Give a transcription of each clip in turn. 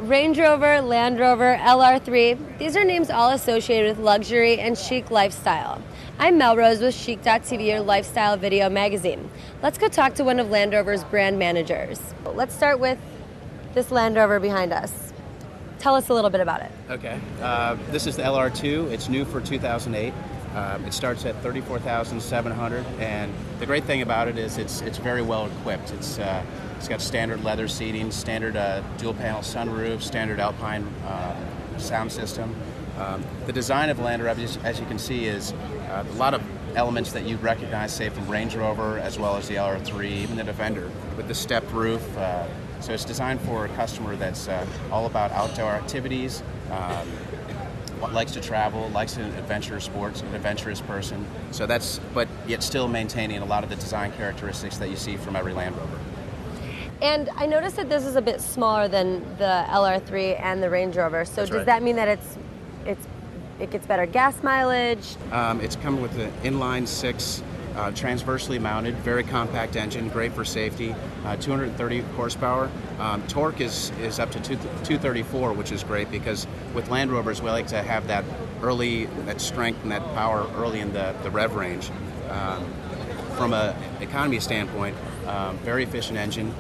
Range Rover, Land Rover, LR3, these are names all associated with luxury and chic lifestyle. I'm Melrose with Chic.tv, your lifestyle video magazine. Let's go talk to one of Land Rover's brand managers. Let's start with this Land Rover behind us. Tell us a little bit about it. Okay. This is the LR2. It's new for 2008. It starts at $34,700, and the great thing about it is it's very well equipped. It's got standard leather seating, standard dual panel sunroof, standard Alpine sound system. The design of Land Rover, as you can see, is a lot of elements that you'd recognize, say, from Range Rover, as well as the LR3, even the Defender, with the stepped roof. So it's designed for a customer that's all about outdoor activities, likes to travel, likes an adventurous sports, an adventurous person. So but yet still maintaining a lot of the design characteristics that you see from every Land Rover. And I noticed that this is a bit smaller than the LR3 and the Range Rover. So does that mean that it gets better gas mileage? It's coming with an inline six, transversely mounted, very compact engine, great for safety, 230 horsepower. Torque is up to 234, which is great because with Land Rovers we like to have that strength and that power early in the rev range. From an economy standpoint, very efficient engine,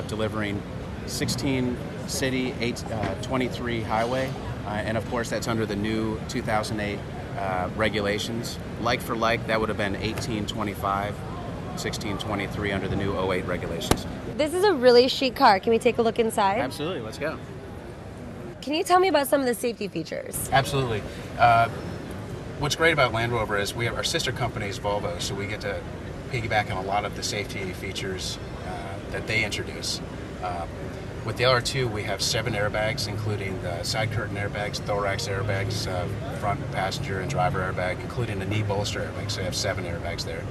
delivering 16 city, 23 highway, and of course that's under the new 2008 regulations. Like for like, that would have been 1825, 1623 under the new 08 regulations. This is a really chic car. Can we take a look inside? Absolutely, let's go. Can you tell me about some of the safety features? Absolutely. What's great about Land Rover is we have our sister company is Volvo, so we get to piggyback on a lot of the safety features that they introduce. With the LR2, we have 7 airbags, including the side curtain airbags, thorax airbags, front passenger and driver airbag, including the knee bolster airbag. So we have 7 airbags there.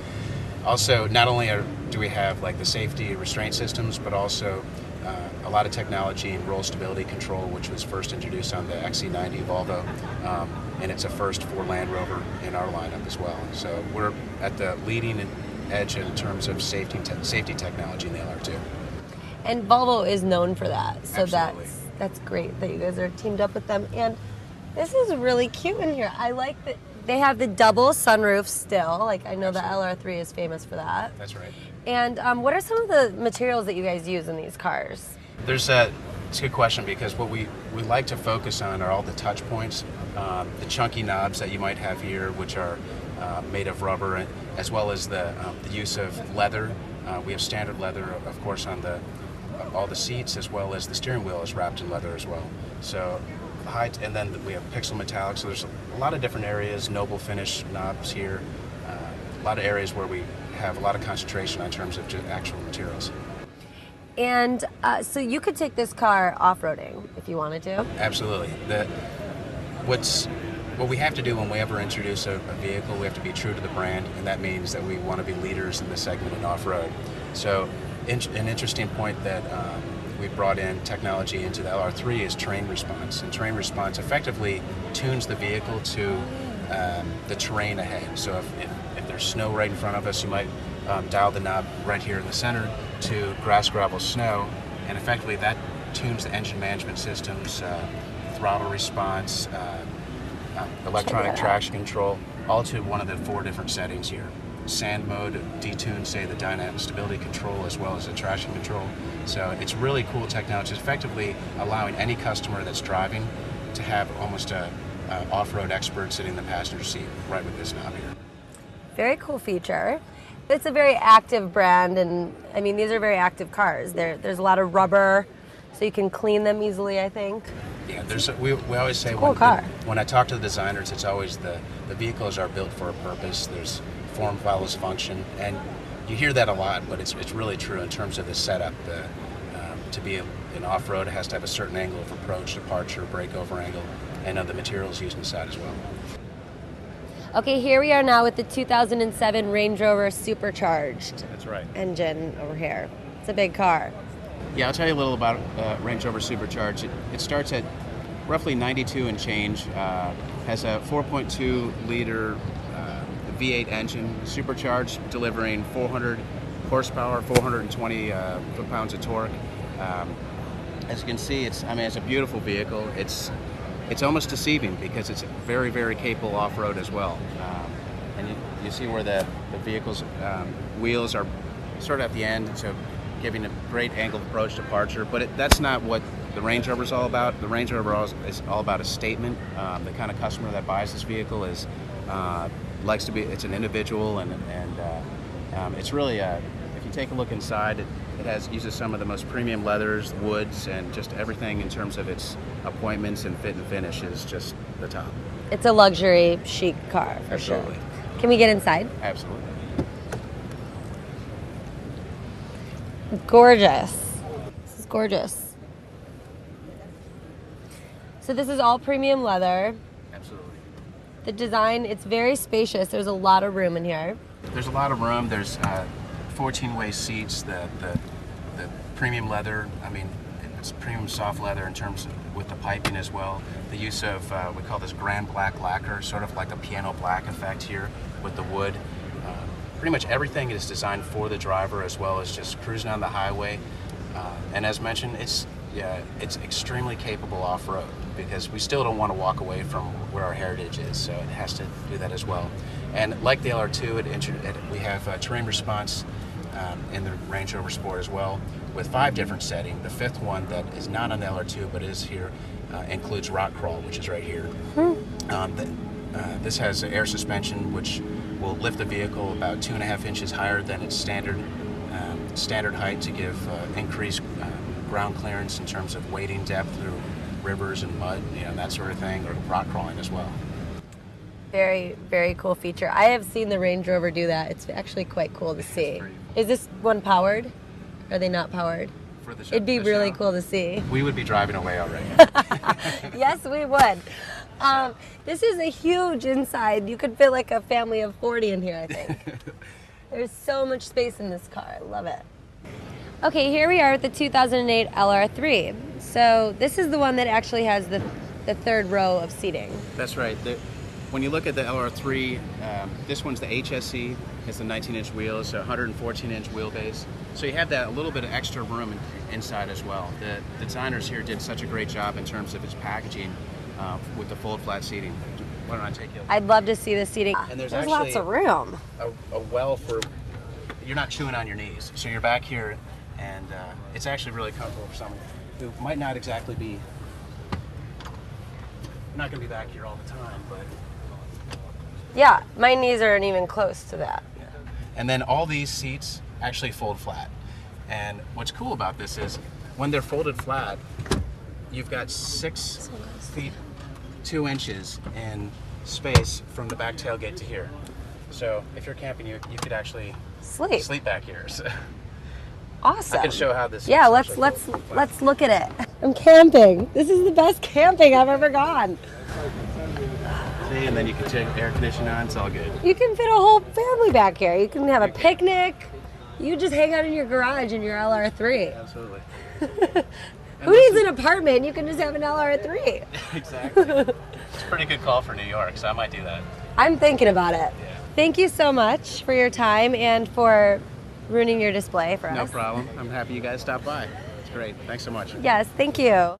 Also, not only do we have like the safety restraint systems, but also a lot of technology in roll stability control, which was first introduced on the XC90 Volvo, and it's a first for Land Rover in our lineup as well. So we're at the leading edge in terms of safety technology in the LR2. And Volvo is known for that, so Absolutely. that's great that you guys are teamed up with them. And this is really cute in here. I like that they have the double sunroof still. Like I know the LR3 is famous for that. That's right. And what are some of the materials that you guys use in these cars? It's a good question because what we like to focus on are all the touch points, the chunky knobs that you might have here, which are made of rubber, as well as the use of leather. We have standard leather, of course, on all the seats, as well as the steering wheel is wrapped in leather as well. So and then we have pixel metallic, so there's a lot of different areas, noble finish knobs here, a lot of areas where we have a lot of concentration in terms of just actual materials. And so you could take this car off-roading if you wanted to? Absolutely. What we have to do when we ever introduce a vehicle, we have to be true to the brand, and that means that we want to be leaders in the segment in off-road. So an interesting point that we brought in technology into the LR3 is terrain response. And terrain response effectively tunes the vehicle to the terrain ahead. So if there's snow right in front of us, you might dial the knob right here in the center to grass, gravel, snow, and effectively that tunes the engine management systems, throttle response, electronic traction control, all to one of the 4 different settings here. Sand mode detunes, say, the dynamic stability control as well as the traction control. So it's really cool technology. It's effectively allowing any customer that's driving to have almost a off-road expert sitting in the passenger seat right with this knob here. Very cool feature. It's a very active brand, and I mean, these are very active cars. There's a lot of rubber, so you can clean them easily, I think. Yeah, we always say when I talk to the designers, it's always the vehicles are built for a purpose. There's form follows function, and you hear that a lot, but it's really true in terms of the setup. To be an off-road, it has to have a certain angle of approach, departure, breakover angle, and the materials used inside as well. Okay, here we are now with the 2007 Range Rover Supercharged. That's right. Engine over here. It's a big car. Yeah, I'll tell you a little about Range Rover Supercharged. It starts at roughly 92 and change, has a 4.2 liter V8 engine, supercharged, delivering 400 horsepower, 420 foot-pounds of torque. As you can see, it's a beautiful vehicle. It's almost deceiving because it's very, very capable off-road as well. And you see where the vehicle's wheels are sort of at the end, so giving a great angled approach departure. But that's not what the Range Rover is all about. The Range Rover is all about a statement. The kind of customer that buys this vehicle is likes to be. It's an individual, and it's really if you take a look inside, it uses some of the most premium leathers, woods, and just everything in terms of its appointments and fit and finish is just the top. It's a luxury chic car for Absolutely. sure. Can we get inside? Absolutely. Gorgeous. This is gorgeous. So this is all premium leather. Absolutely. The design, it's very spacious. There's a lot of room in here. There's a lot of room. There's 14-way seats. The premium leather. I mean, it's premium soft leather in terms of with the piping as well. The use of we call this grand black lacquer, sort of like a piano black effect here with the wood. Pretty much everything is designed for the driver as well as just cruising on the highway. And as mentioned, it's extremely capable off-road because we still don't want to walk away from where our heritage is, so it has to do that as well. And like the LR2, we have terrain response in the Range Rover Sport as well with 5 different settings. The 5th one that is not on the LR2 but is here includes rock crawl, which is right here. This has air suspension, which will lift the vehicle about 2.5 inches higher than its standard height to give increased ground clearance in terms of wading depth through rivers and mud, that sort of thing, or rock crawling as well. Very, very cool feature. I have seen the Range Rover do that. It's actually quite cool to see. Is this one powered? Are they not powered? For the show, It'd be really cool to see. We would be driving away already. Yes, we would. This is a huge inside. You could fit like a family of 40 in here, I think. There's so much space in this car. I love it. Okay, here we are with the 2008 LR3. So this is the one that actually has the 3rd row of seating. That's right. When you look at the LR3, this one's the HSE. It's the 19-inch wheels, a 114-inch wheelbase. So you have that a little bit of extra room inside as well. The designers here did such a great job in terms of its packaging with the fold flat seating. Why don't I take you? I'd love to see the seating. And there's lots of room. A well for, you're not chewing on your knees. So you're back here, and it's actually really comfortable for someone who might not exactly be, not going to be back here all the time, but. Yeah, my knees aren't even close to that. Yeah. And then all these seats actually fold flat. And what's cool about this is when they're folded flat, you've got 6 feet 2 inches in space from the back tailgate to here. So if you're camping, you could actually sleep back here. So awesome. I can show how this. Yeah, let's look at it. I'm camping. This is the best camping I've ever gone. See, and then you can take air conditioning on. It's all good. You can fit a whole family back here. You can have a picnic. You just hang out in your garage in your LR3. Absolutely. Who needs an apartment? You can just have an LR3. Exactly. It's a pretty good call for New York, so I might do that. I'm thinking about it. Yeah. Thank you so much for your time and for ruining your display for us. No problem. I'm happy you guys stopped by. It's great. Thanks so much. Yes, thank you.